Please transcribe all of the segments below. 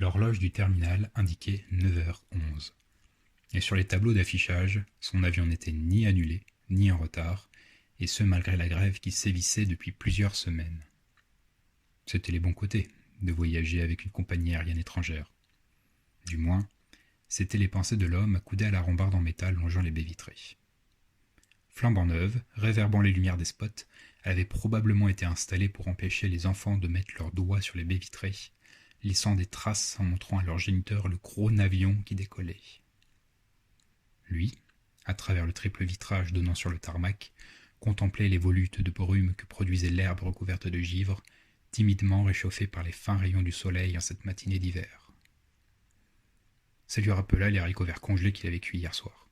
L'horloge du terminal indiquait 9h11. Et sur les tableaux d'affichage, son avion n'était ni annulé, ni en retard, et ce malgré la grève qui sévissait depuis plusieurs semaines. C'étaient les bons côtés de voyager avec une compagnie aérienne étrangère. Du moins, c'étaient les pensées de l'homme accoudé à la rambarde en métal longeant les baies vitrées. Flambant neuve, réverbant les lumières des spots, elle avait probablement été installée pour empêcher les enfants de mettre leurs doigts sur les baies vitrées, laissant des traces en montrant à leur géniteur le gros navion qui décollait. Lui, à travers le triple vitrage donnant sur le tarmac, contemplait les volutes de brume que produisait l'herbe recouverte de givre, timidement réchauffée par les fins rayons du soleil en cette matinée d'hiver. Ça lui rappela les haricots verts congelés qu'il avait cuits hier soir.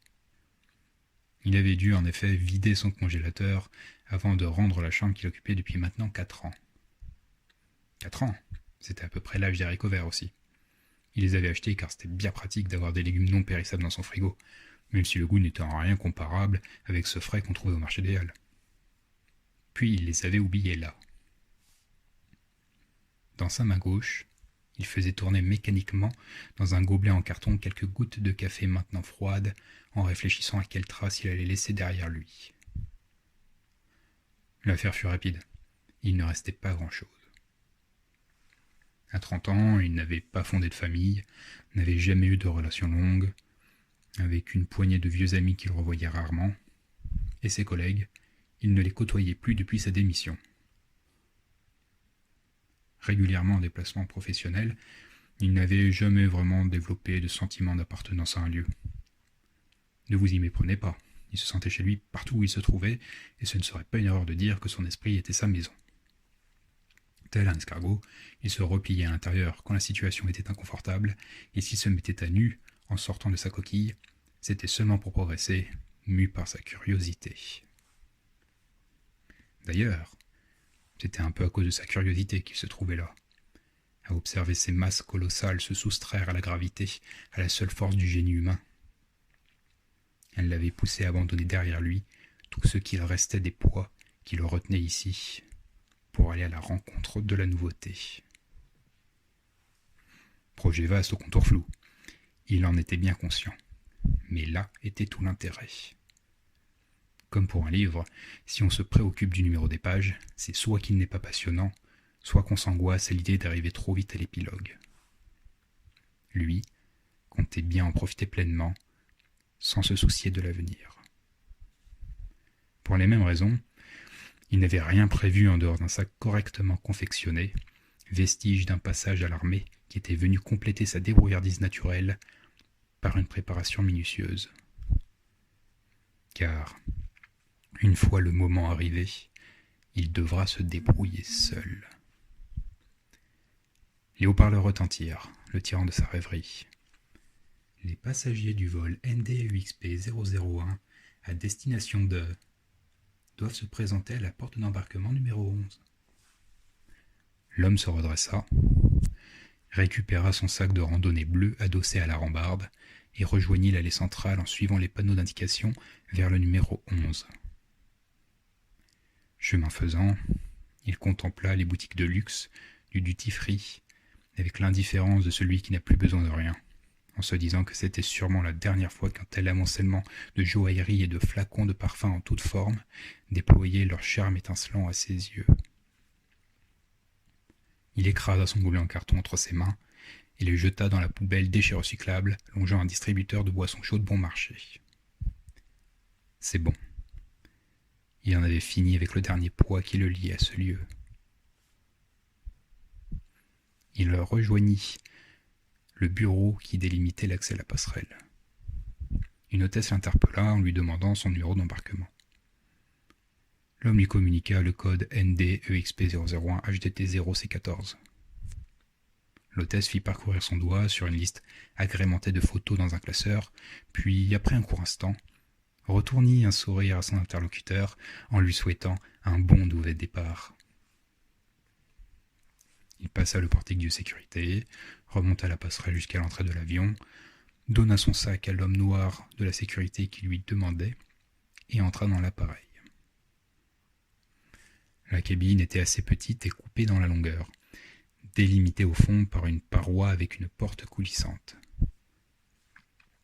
Il avait dû en effet vider son congélateur avant de rendre la chambre qu'il occupait depuis maintenant 4 ans. 4 ans, c'était à peu près l'âge des haricots verts aussi. Il les avait achetés car c'était bien pratique d'avoir des légumes non périssables dans son frigo, même si le goût n'était en rien comparable avec ce frais qu'on trouvait au marché des Halles. Puis il les avait oubliés là. Dans sa main gauche, il faisait tourner mécaniquement dans un gobelet en carton quelques gouttes de café maintenant froides, en réfléchissant à quelle trace il allait laisser derrière lui. L'affaire fut rapide. Il ne restait pas grand-chose. À 30 ans, il n'avait pas fondé de famille, n'avait jamais eu de relations longues, avec une poignée de vieux amis qu'il revoyait rarement, et ses collègues, il ne les côtoyait plus depuis sa démission. Régulièrement en déplacement professionnel, il n'avait jamais vraiment développé de sentiment d'appartenance à un lieu. Ne vous y méprenez pas, il se sentait chez lui partout où il se trouvait, et ce ne serait pas une erreur de dire que son esprit était sa maison. Tel un escargot, il se repliait à l'intérieur quand la situation était inconfortable, et s'il se mettait à nu en sortant de sa coquille, c'était seulement pour progresser, mu par sa curiosité. D'ailleurs, c'était un peu à cause de sa curiosité qu'il se trouvait là, à observer ces masses colossales se soustraire à la gravité, à la seule force du génie humain. Elle l'avait poussé à abandonner derrière lui tout ce qu'il restait des poids qui le retenaient ici, pour aller à la rencontre de la nouveauté. Projet vaste au contour flou. Il en était bien conscient. Mais là était tout l'intérêt. Comme pour un livre, si on se préoccupe du numéro des pages, c'est soit qu'il n'est pas passionnant, soit qu'on s'angoisse à l'idée d'arriver trop vite à l'épilogue. Lui comptait bien en profiter pleinement, sans se soucier de l'avenir. Pour les mêmes raisons, il n'avait rien prévu en dehors d'un sac correctement confectionné, vestige d'un passage à l'armée qui était venu compléter sa débrouillardise naturelle par une préparation minutieuse. Car, une fois le moment arrivé, il devra se débrouiller seul. Les haut-parleurs retentirent, le tirant de sa rêverie. Les passagers du vol NDEXP 001 à destination de doivent se présenter à la porte d'embarquement numéro 11. L'homme se redressa, récupéra son sac de randonnée bleu adossé à la rambarde et rejoignit l'allée centrale en suivant les panneaux d'indication vers le numéro 11. Chemin faisant, il contempla les boutiques de luxe du duty-free avec l'indifférence de celui qui n'a plus besoin de rien, en se disant que c'était sûrement la dernière fois qu'un tel amoncellement de joaillerie et de flacons de parfums en toute forme déployait leur charme étincelant à ses yeux. Il écrasa son gobelet en carton entre ses mains et le jeta dans la poubelle déchets recyclables longeant un distributeur de boissons chaudes bon marché. C'est bon. Il en avait fini avec le dernier poids qui le liait à ce lieu. Il rejoignit le bureau qui délimitait l'accès à la passerelle. Une hôtesse l'interpella en lui demandant son numéro d'embarquement. L'homme lui communiqua le code NDEXP001 HDT 0C14. L'hôtesse fit parcourir son doigt sur une liste agrémentée de photos dans un classeur, puis, après un court instant, retournit un sourire à son interlocuteur en lui souhaitant un bon nouvel départ. Il passa le portique de sécurité, remonta la passerelle jusqu'à l'entrée de l'avion, donna son sac à l'homme noir de la sécurité qui lui demandait, et entra dans l'appareil. La cabine était assez petite et coupée dans la longueur. délimité au fond par une paroi avec une porte coulissante.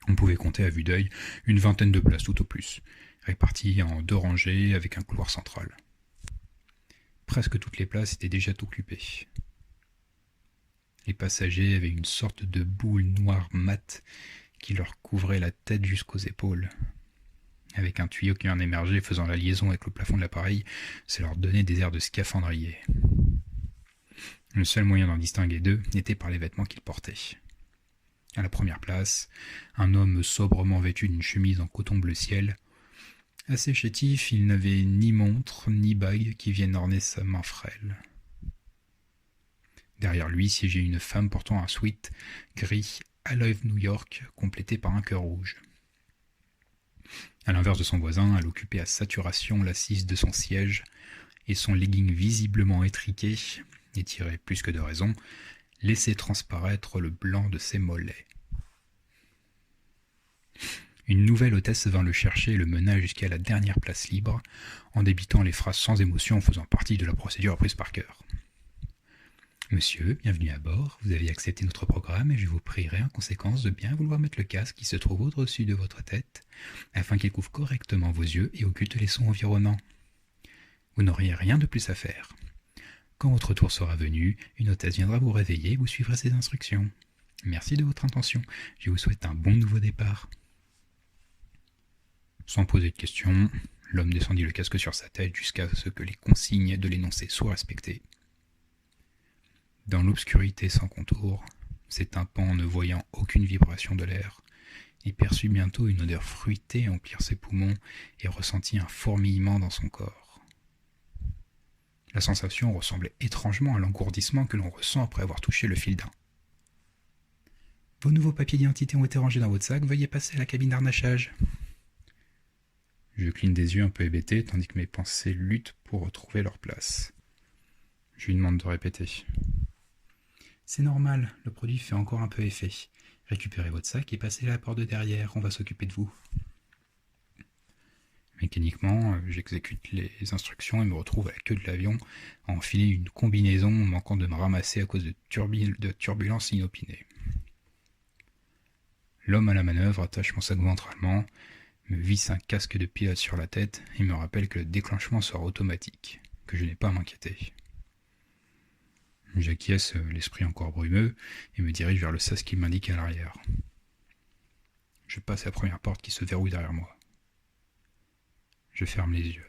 On pouvait compter à vue d'œil une vingtaine de places tout au plus, réparties en 2 rangées avec un couloir central. Presque toutes les places étaient déjà occupées. Les passagers avaient une sorte de boule noire mate qui leur couvrait la tête jusqu'aux épaules. Avec un tuyau qui en émergeait faisant la liaison avec le plafond de l'appareil, ça leur donnait des airs de scaphandrier. Le seul moyen d'en distinguer deux était par les vêtements qu'ils portaient. À la première place, un homme sobrement vêtu d'une chemise en coton bleu ciel. Assez chétif, il n'avait ni montre ni bague qui vienne orner sa main frêle. Derrière lui siégeait une femme portant un sweat gris I Love New York complété par un cœur rouge. À l'inverse de son voisin, elle occupait à saturation l'assise de son siège et son legging visiblement étriqué, étiré plus que de raison, laissait transparaître le blanc de ses mollets. Une nouvelle hôtesse vint le chercher et le mena jusqu'à la dernière place libre, en débitant les phrases sans émotion faisant partie de la procédure apprise par cœur. « Monsieur, bienvenue à bord, vous avez accepté notre programme et je vous prierai en conséquence de bien vouloir mettre le casque qui se trouve au-dessus de votre tête, afin qu'il couvre correctement vos yeux et occulte les sons environnants. Vous n'auriez rien de plus à faire. Quand votre tour sera venu, une hôtesse viendra vous réveiller et vous suivrez ses instructions. Merci de votre intention, je vous souhaite un bon nouveau départ. » Sans poser de questions, l'homme descendit le casque sur sa tête jusqu'à ce que les consignes de l'énoncé soient respectées. Dans l'obscurité sans contour, ses tympans ne voyant aucune vibration de l'air, il perçut bientôt une odeur fruitée emplir ses poumons et ressentit un fourmillement dans son corps. La sensation ressemblait étrangement à l'engourdissement que l'on ressent après avoir touché le fil d'un. « Vos nouveaux papiers d'identité ont été rangés dans votre sac, veuillez passer à la cabine d'harnachage. » Je cligne des yeux un peu hébétés, tandis que mes pensées luttent pour retrouver leur place. Je lui demande de répéter. « C'est normal, le produit fait encore un peu effet. Récupérez votre sac et passez à la porte de derrière, on va s'occuper de vous. » Mécaniquement, j'exécute les instructions et me retrouve à la queue de l'avion à enfiler une combinaison manquant de me ramasser à cause de turbulences inopinées. L'homme à la manœuvre attache mon sac ventralement, me visse un casque de pilote sur la tête et me rappelle que le déclenchement sera automatique, que je n'ai pas à m'inquiéter. J'acquiesce, l'esprit encore brumeux, et me dirige vers le sas qui m'indique à l'arrière. Je passe la première porte qui se verrouille derrière moi. Je ferme les yeux.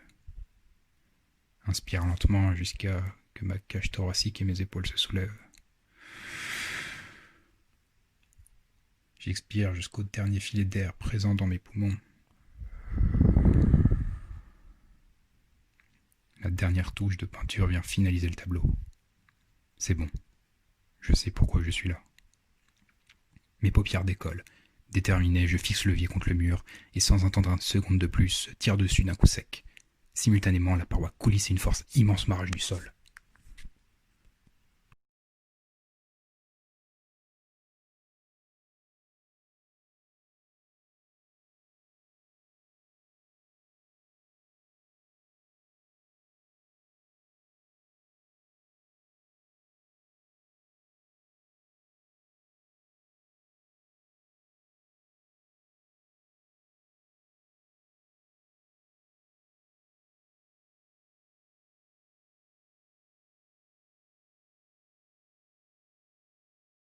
Inspire lentement jusqu'à que ma cage thoracique et mes épaules se soulèvent. J'expire jusqu'au dernier filet d'air présent dans mes poumons. La dernière touche de peinture vient finaliser le tableau. C'est bon. Je sais pourquoi je suis là. Mes paupières décollent. Déterminé, je fixe le levier contre le mur et sans attendre une seconde de plus, tire dessus d'un coup sec. Simultanément, la paroi coulisse et une force immense m'arrache du sol.